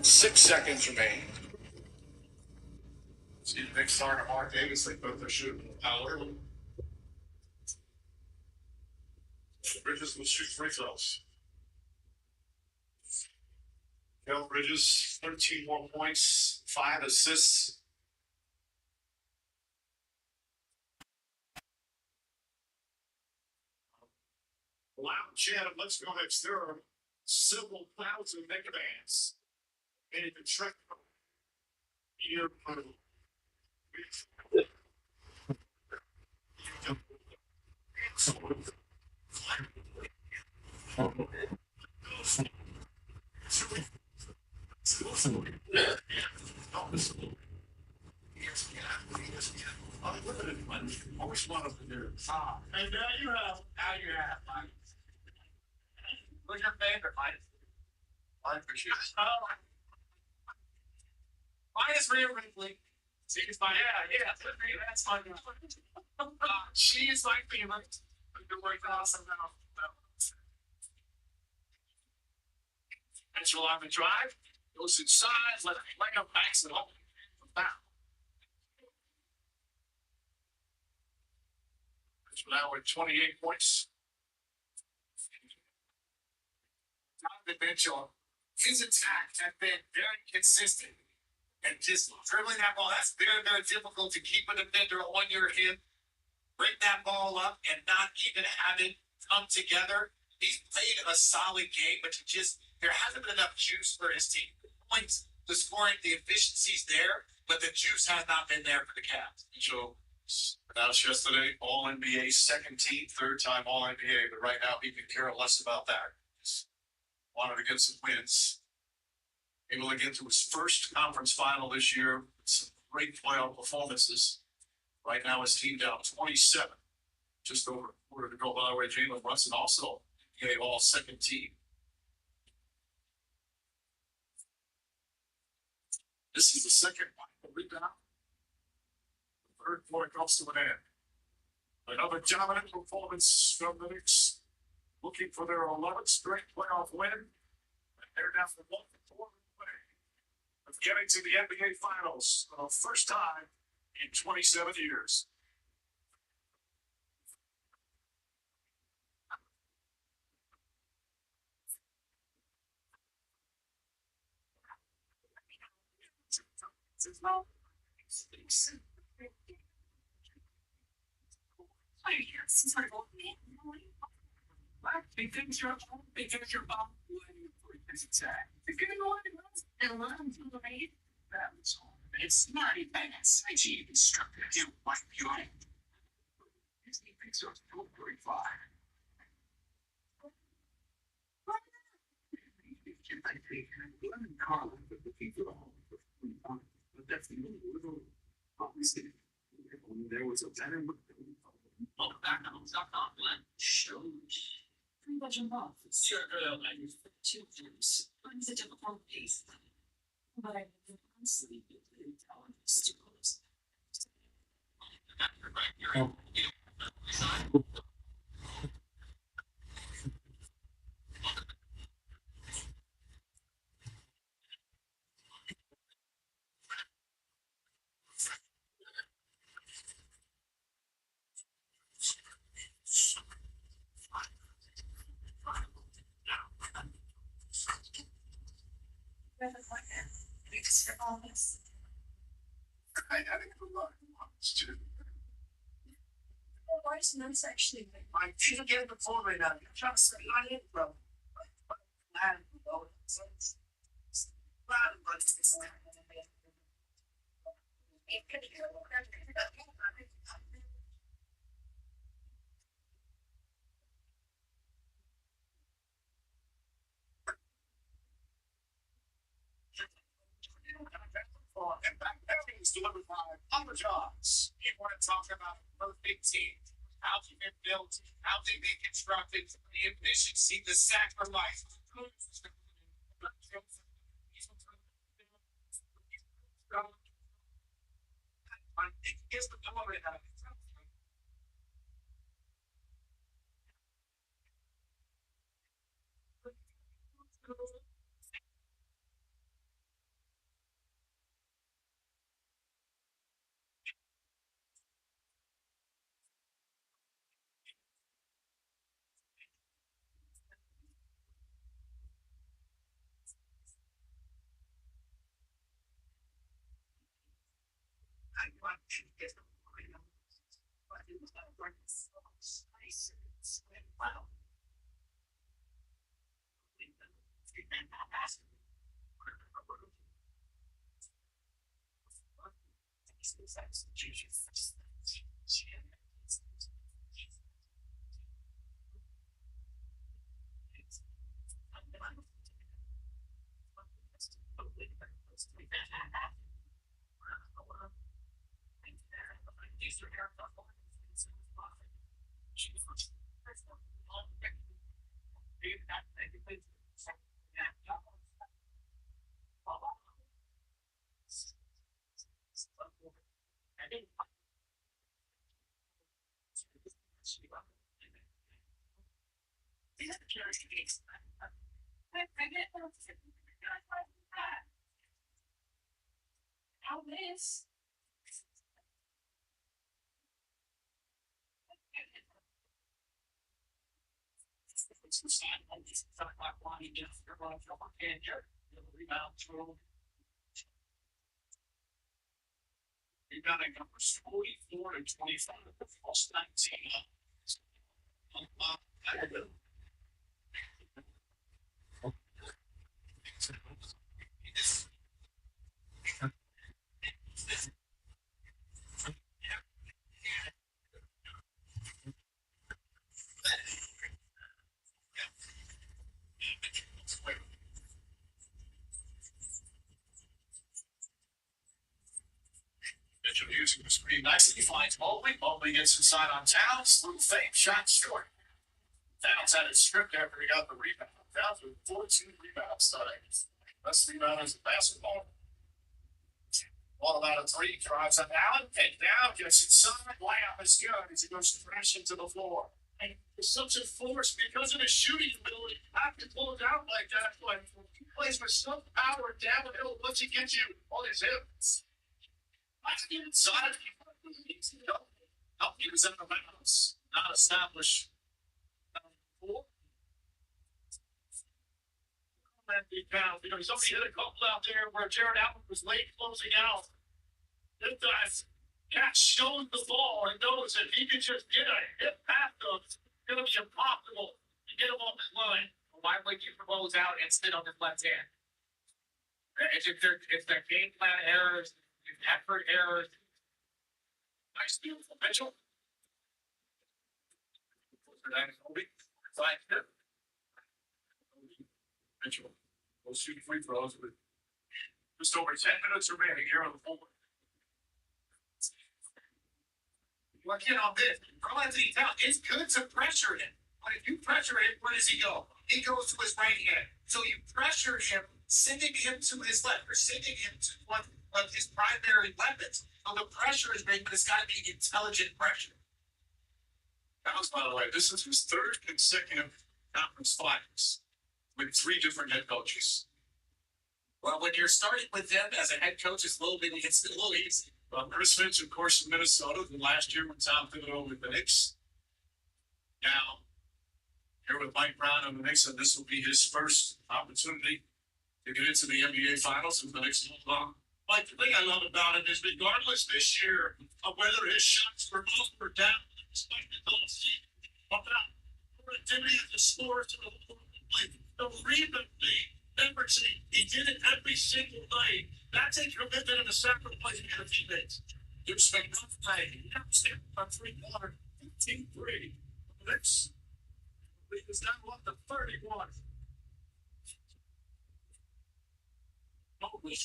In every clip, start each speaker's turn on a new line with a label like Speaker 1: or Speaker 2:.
Speaker 1: 6 seconds remain. See the big star to Mark Davis. They both are shooting power. Bridges will shoot free throws. Kel Bridges, 13 more points, 5 assists. Loud chant of "Let's go next." There are several thousand megabands made the trek here. Always one of them there. And now you have, like, who's your favorite, Mike? Mine for sure. Mine is Rhea Ripley. She's my, yeah, that's my she is my favorite. You're working awesome now. And she'll have a drive, goes inside, let him backs it up. So now we're 28 points. Donovan Mitchell, his attack has been very consistent. And just dribbling that ball, that's very, very difficult to keep a defender on your hip, break that ball up, and not even have it come together. He's played a solid game, but there hasn't been enough juice for his team. The points, the scoring, the efficiency's there, but the juice has not been there for the Cavs. So announced yesterday, All NBA second team, third time All NBA, but right now he could care less about that. Just wanted to get some wins. Able to get to his first conference final this year with some great playoff performances. Right now, his team down 27, just over a quarter to go. By the way, Jalen Brunson also NBA All second team. This is the second rebound. The third quarter comes to an end. Another dominant performance from the Knicks, looking for their 11th straight playoff win. And they're down to 1-4 away of getting to the NBA Finals for the first time in 27 years. Because your mom is attack. It's not even a psyche instructor. You might be right. His defense was 45. Carlin, but the people but that's the only little obviously. There was a better look. Shows. Pretty much enough. Sure, I use 2 years. It's a difficult piece. But I honestly really talented students. I think a lot of too. That's actually I should get the phone right now. You're trying to say not in, bro. And back there is delivered by Papa John's. You want to talk about a perfect team, how they've been built, how they've been constructed, the efficiency, the sacrifice. Here's the point. Wow. Rebounding numbers 44 to 25, plus 19. Mitchell using the screen nicely, finds Mobley. Mobley gets inside on Towns. Little fake shot short. Towns had it stripped after he got the rebound. Towns with 14 rebounds tonight. Best rebounders in basketball. Ball out of three, drives on Allen, take down, gets inside, layup is good as he goes crashing to the floor. And it's such a force because of his shooting ability. Have to pull it out like that. Like he plays with some power downhill once he gets you on his hips. Let's get inside. He was in the bounds, not established. Four. He's only hit a couple out there where Jared Allen was late closing out. This guy's cat shows the ball and knows that he can just get a hit past him. It's going to be impossible to get him off his line. Why would you close out and sit on his left hand? It's their game plan errors, effort errors. Nice, beautiful Mitchell. Mitchell will shoot free throws with just over 10 minutes remaining here on the floor. Look in on this. Carl Anthony Towns, it's good to pressure him. But if you pressure him, where does he go? He goes to his right hand. So you pressure him, sending him to his left, or sending him to one of his primary weapons. So the pressure is great, but it's got to be intelligent pressure. Towns, by the way, this is his third consecutive conference finals with three different head coaches. Well, when you're starting with them as a head coach, it's a little easy. Well, Chris Finch, of course, in Minnesota, the last year when Tom Thibodeau with the Knicks. Now, here with Mike Brown and the Knicks, and this will be his first opportunity to get into the NBA Finals with the Knicks move on. Like, the thing I love about it is regardless this year of whether his shots were up or down, expected don't see about productivity of the scores to the rebounding, efforting, he did it every single night. That's a commitment and a sacrifice to the teammates. You expect nothing. You have to stand on 3-quarter, 15-3. Knicks is down up to 31. Mobley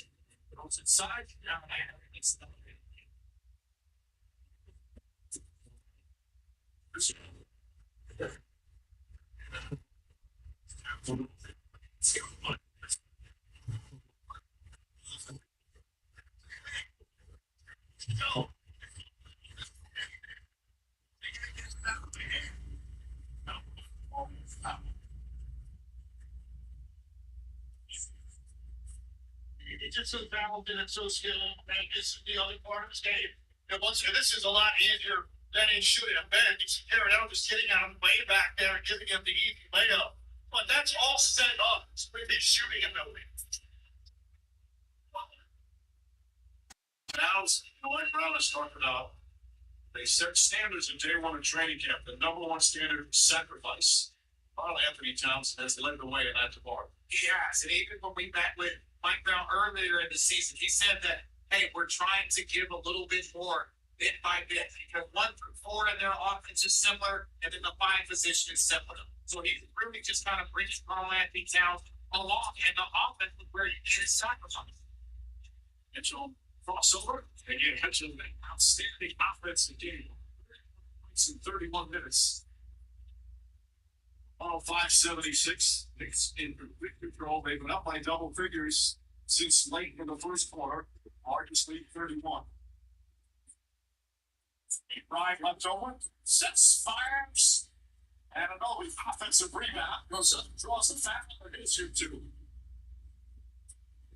Speaker 1: goes inside. Now, it's not. It's just so talented and so skilled, and this is the other part of this game. And this is a lot easier than it should have been. Jared Allen just getting out of the way back there and giving him the easy layup. But that's all set up with his shooting ability. Now, what Brown is talking about, they set standards in day one of training camp. The number one standard is sacrifice. Carl Anthony Towns has led the way in that department. He has. And even when we met with Mike Brown earlier in the season, he said that, hey, we're trying to give a little bit more bit by bit because 1 through 4 in their offense is similar, and then the 5 position is similar. So he's really just kind of bringing Carl Anthony Towns along in the offense where you should sacrifice. Mitchell crossover. Again, Mitchell, an outstanding offensive game. Points in 31 minutes. 576. Knicks in complete control. They've been up by double figures since late in the first quarter. Largest lead 31. Ryan left over. Sets, fires. And an always offensive rebound. Goes up, draws a foul, and hits you too.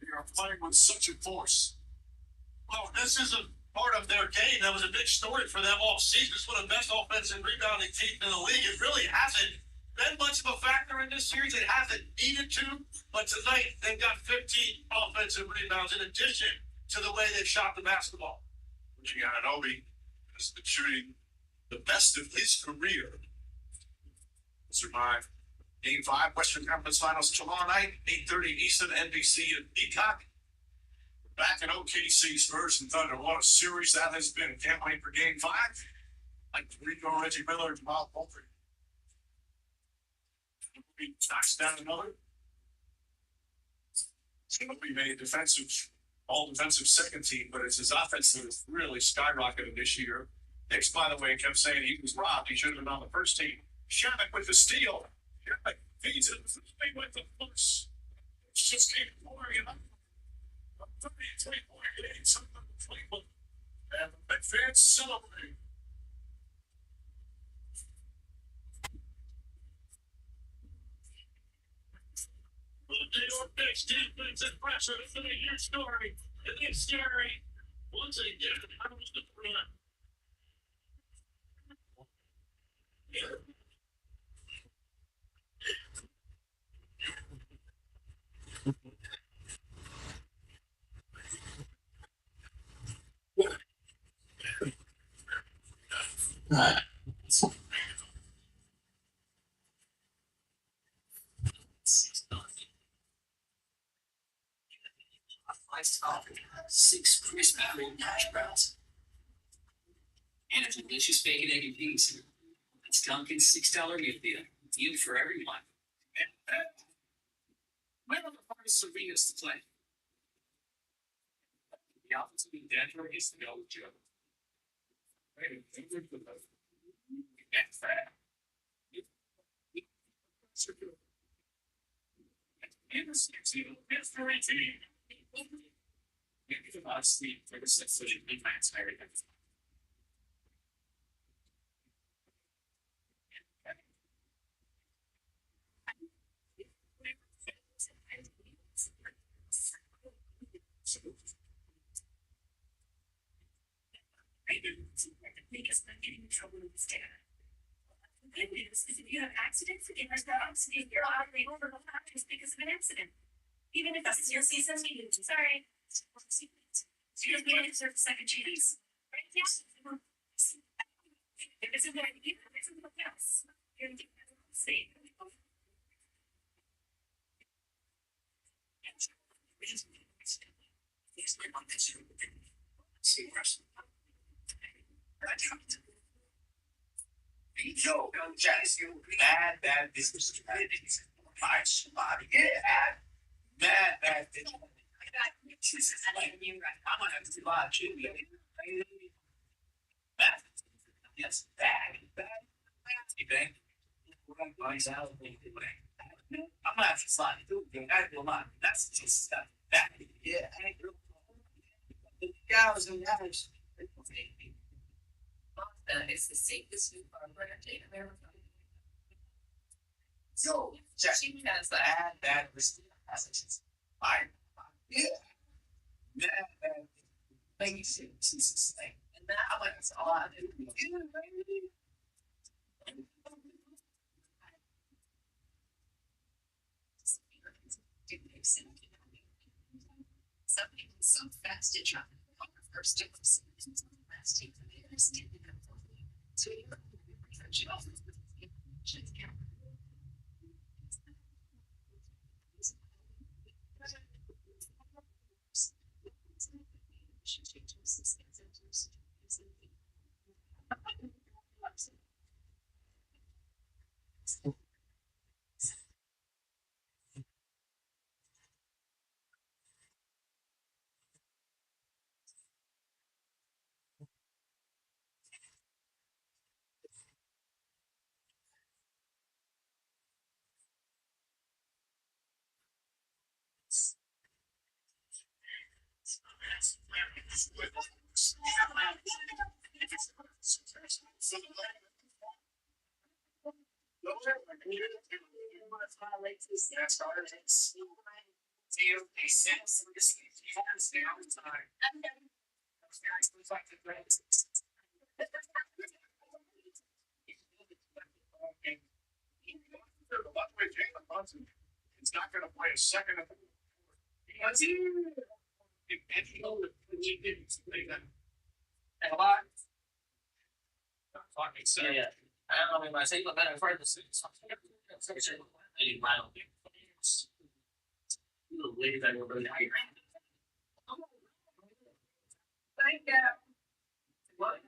Speaker 1: They are playing with such a force. Well, this isn't part of their game. That was a big story for them all season. It's one of the best offensive rebounding teams in the league. It really hasn't been much of a factor in this series. It hasn't needed to, but tonight they've got 15 offensive rebounds in addition to the way they've shot the basketball. Giannotti has been shooting the best of his career. Survive Game 5 Western Conference Finals tomorrow night, 8:30 Eastern, NBC and Peacock. Back in OKC, Spurs and Thunder. What a series that has been. Can't wait for Game 5. Like Rico, Reggie Miller, and Bob Bolton. He knocks down another. He made all defensive second team, but it's his offense that has really skyrocketed this year. Knicks, by the way, kept saying he was robbed. He should have been on the first team. Shamrock with the steal. Shamrock feeds it. They went the push. It's just came pouring up. 33 games. And the big fans celebrate. The New York Knicks defense and pressure is a huge story. And it's scary. Once again, I was the front.
Speaker 2: Iced coffee, 6 crisp cream hash browns, and a delicious bacon, egg, and beans. It's Dunkin's $6 meal deal for everyone. And when are the hardest arenas to play? The offensive in Denver is no joke. That's that. And the 16 mystery team. Maybe about sleep for the 6 social impacts and everything.
Speaker 3: Because I'm getting in trouble with this data. The good news is if you have accidents, if there's no accident, you're automatically over the factors because of an accident. Even if this is your season, sorry. Because we don't deserve a second chance. Right? Yes. If it's a good idea, it's something else. You're going to see.
Speaker 2: Yo, Janice, you bad business strategies. My spot, yeah. Bad business. I'm gonna have to buy you. Bad. Yes, bad. You think? I'm gonna have to slide through. I will not. That's just bad. Yeah, I ain't real. The guys and guys.
Speaker 3: It's the safest food bar in America.
Speaker 2: So, she has bad business. Fine. Yeah. Bad. Thank you. Jesus. And that was all I do. Yeah, baby.
Speaker 3: Some people so fast to try.
Speaker 1: He's not going to play a second of the a lot. Talking so
Speaker 2: Yeah. I don't know, when I say look better for the students. I need my own. You little lady that over there.
Speaker 3: Thank you.
Speaker 2: What?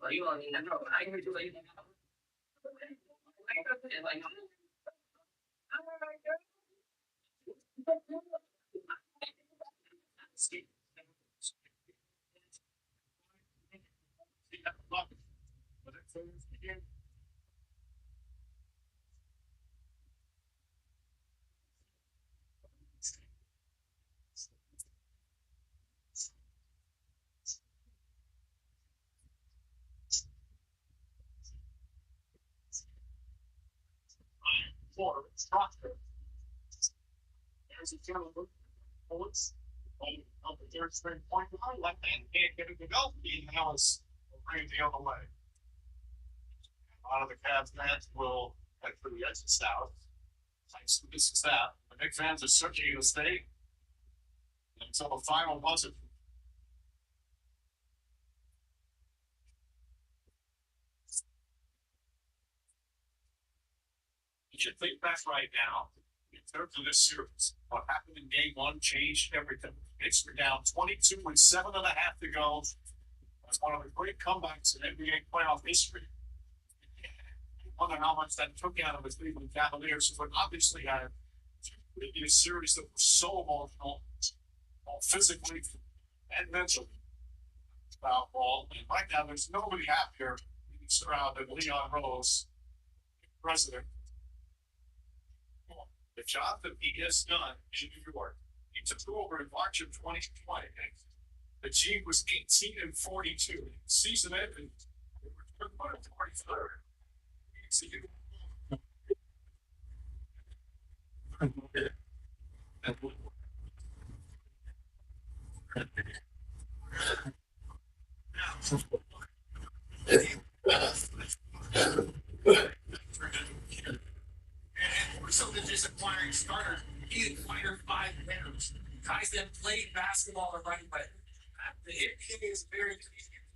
Speaker 2: Well, you only know. I heard you like.
Speaker 1: There's a gentleman, Pullups, on the third string point line, left hand can't get it to go. He now is bring the other way. A lot of the Cavs fans will head for the exit south. Thanks to this staff, the big fans are searching the state until the final buzzer. You should think back right now in terms of this series. What happened in game one changed everything. Knicks were down 22 with 7.5 to go. That's one of the great comebacks in NBA playoff history. I wonder how much that took out of the Cleveland Cavaliers, who had obviously had previous series that were so emotional, both physically and mentally, about ball. And right now, there's nobody happier being surrounded Leon Rose, president. The job that he has done in New York, he took over in March of 2020. The team was 18-42. The season ended. They were 43rd. So the disappointing starter, he acquired 5 winners. Guys that played basketball the right way. The NBA is very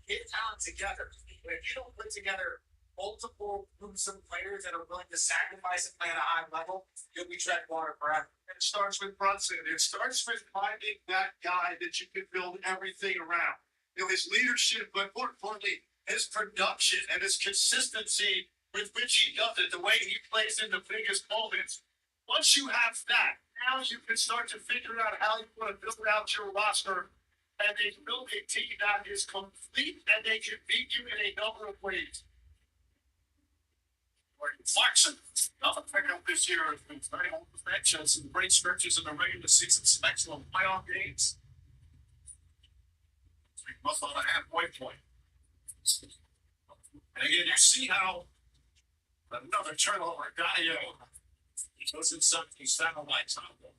Speaker 1: get talent together. But if you don't put together multiple groups of players that are willing to sacrifice and play at a high level, you'll be treading water forever. And it starts with Brunson. It starts with finding that guy that you can build everything around. You know, his leadership, but more importantly, his production and his consistency with which he does it, the way he plays in the biggest moments. Once you have that, now you can start to figure out how you want to build out your roster. And they build a team that is complete and they can beat you in a number of ways. Clarkson, another pickup this year, has been very on the bench and some great stretches in the regular season, some excellent playoff games. We must on a halfway point. And again, you see how another turnover guy, he goes inside, he's found a lights on them.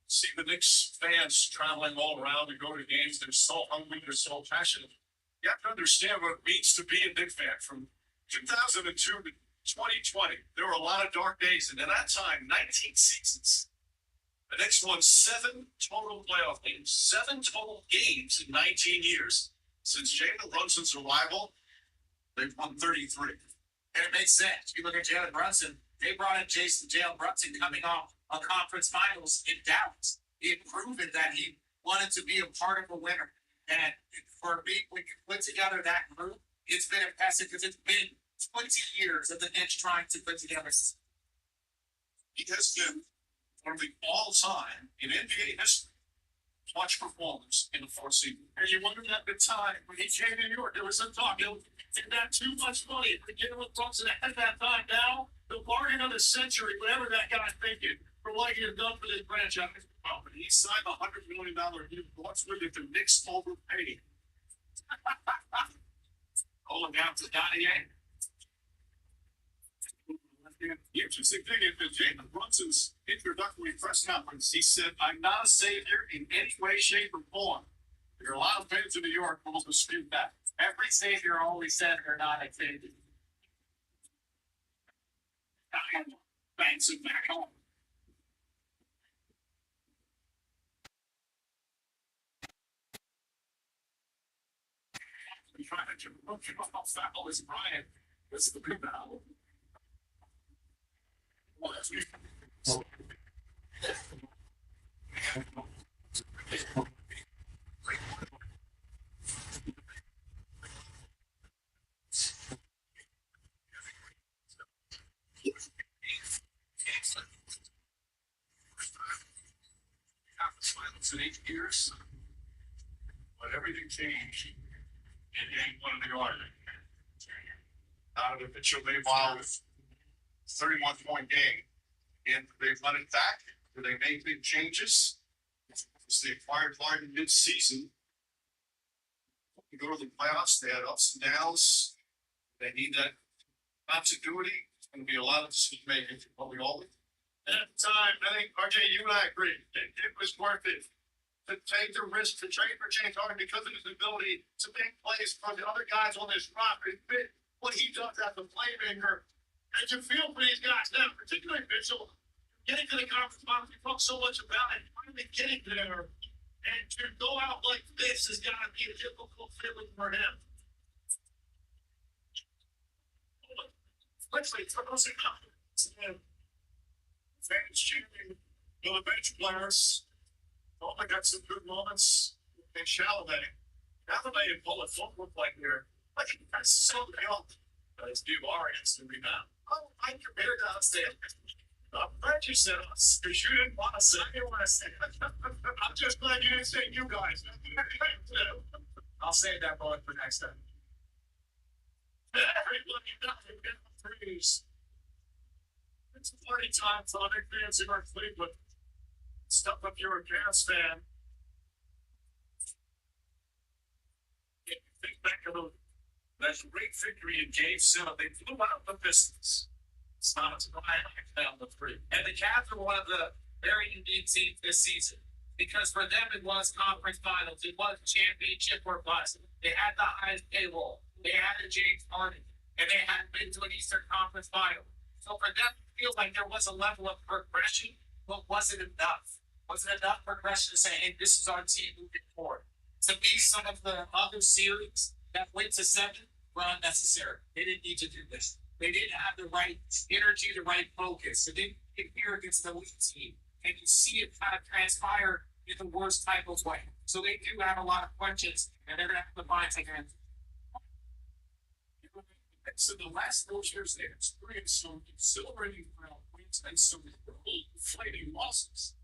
Speaker 1: See the Knicks fans traveling all around to go to games. They're so hungry, they're so passionate. You have to understand what it means to be a Knicks fan. From 2002 to 2020, there were a lot of dark days, and at that time, 19 seasons. The next one, 7 total playoff games, 7 total games in 19 years. Since Jalen Brunson's arrival, they've won 33.
Speaker 2: And it makes sense. You look at Jalen Brunson, they brought in Jalen Brunson coming off a conference finals in Dallas. He had proven that he wanted to be a part of a winner. And for me, when you put together that group, it's been impressive because it's been 20 years of the Nets trying to put together.
Speaker 1: He has been one of the all-time in NBA history clutch performance in the fourth season. And you wonder at the time when he came to New York, there was some talk, didn't have too much money to get with Brunson at that time. Now, the bargain of the century, whatever that guy's thinking, for what he had done for this franchise. Well, but he signed a $100 million deal. What's with it? The Knicks overpaid him. Going down to Donnie. The interesting thing is that Jalen Brunson's introductory press conference, he said, "I'm not a savior in any way, shape, or form." There are a lot of fans in New York who will dispute that.
Speaker 2: Every savior always said they're not a savior.
Speaker 1: Banks it back home. I'm trying to look foul is Brian. This is the rebound. Well, that's me. In 8 years, but everything changed in game 1 of the order. Donovan Mitchell, meanwhile, with 31-point game, and they run it back. Do they make big changes? Because they acquired Harden mid-season. You go to the playoffs, they had ups and downs. They need that continuity. It's going to be a lot of decision making, but we all. At the time, I think RJ, you and I agree. It was worth it to take the risk to trade for James Harden because of his ability to make plays for the other guys on this roster. Fit what he does as a playmaker. And you feel for these guys now, particularly Mitchell, getting to the conference finals. We talk so much about it, finally getting there. And to go out like this has got to be a difficult feeling for him. Let's say, for those confidence. Fans cheering, the bench players. Oh, I got some good moments. And Chalamet. Chalamet and Pullups don't look like they're like that's so young. Let's do our instant rebound. Oh, I compared to us there. I'm glad you said us, because you didn't want to say. I didn't want to say. I'm just glad you didn't say you guys.
Speaker 2: I'll save that bullet for next time.
Speaker 1: Everybody got threes. It's a party time for other fans in our Cleveland. Stuff up you're a Cavs fan. Think back a little. That great victory in Game 7. They flew out the Pistons. It's not a surprise down the 3.
Speaker 2: And the Cavs were one of the very unique teams this season because for them it was conference finals, it was championship or bust. They had the highest payroll, they had a James Harden, and they hadn't been to an Eastern Conference final. So for them, it feels like there was a level of progression, but wasn't enough. Wasn't enough progression to say, hey, this is our team moving forward. To me, some of the other series that went to 7 were unnecessary. They didn't need to do this. They didn't have the right energy, the right focus. They didn't get here against the elite team. And you see it kind of transpire in the worst type of way. So they do have a lot of questions, and they're going to have to find something.
Speaker 1: So the last 4 years they experienced some exhilarating wins and some inflating losses.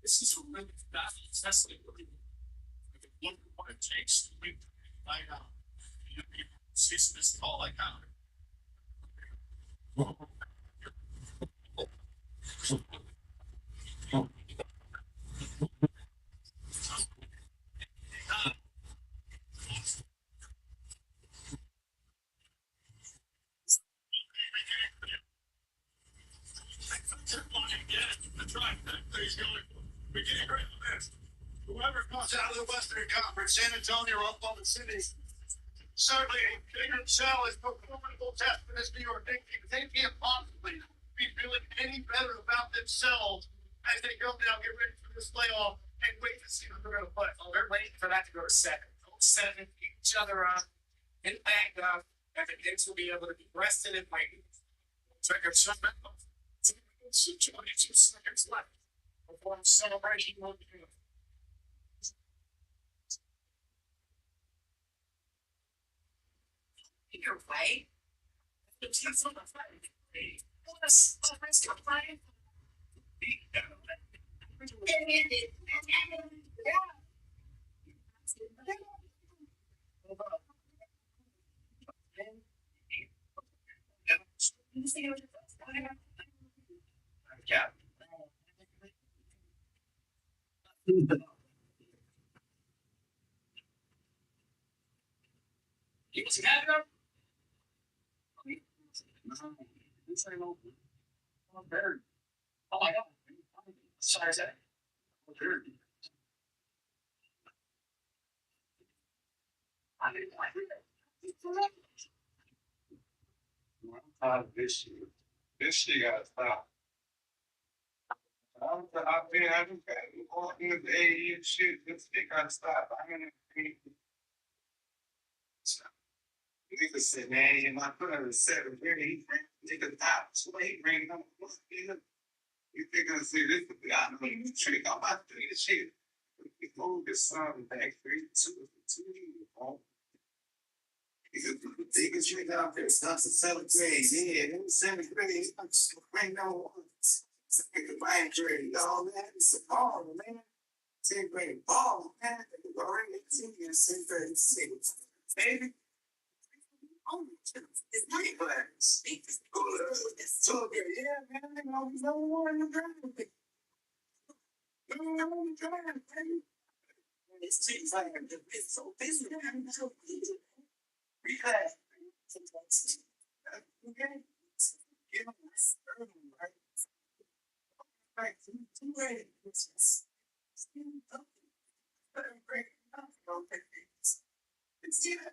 Speaker 1: This is a really battle testing. Look at what it takes to win night out. Season is all I got. Whoever comes out of the Western Conference, San Antonio or Oklahoma City, certainly a bigger challenge for formidable test for this New York Knicks team. They can't possibly be feeling any better about themselves as they go now, get ready for this playoff and wait to see who they're going to play. Oh, they're waiting for that to go to 7. Go 7, each other up, and back up, and the Knicks will be able to be rested and waiting. Take a second. 22 seconds left before the celebration will begin.
Speaker 3: Your way. The team's on the fight. Let's go play.
Speaker 1: Yeah.
Speaker 2: You was happy though? This ain't no. Oh, better. Oh my god. Sorry, Zach. I didn't like it.
Speaker 4: This year. This year gotta stop. I've been walking with the AE and shit. This shit gotta stop. I'm gonna be. Nigga said, man, in my brother is 7 grade. Nigga top 28 grade. You think I say this? I know you trick. I'm about to do this shit. You hold this song back 3-2. They can trick out there. Starts at 7th grade. Yeah, in 7th grade. I'm just right now. It's like a mind grade. All that. It's a ball, man. 10th grade ball, man. They already 18 years, 10th grade. Baby. Oh, it's night class. It's so good. Yeah, man. I know no one in the ground. No one in the ground, baby. It's too tired. It's so busy. I'm so busy. Relax. Okay. Give them this early, right? Right. Too late. It's just. It's great. It's yeah.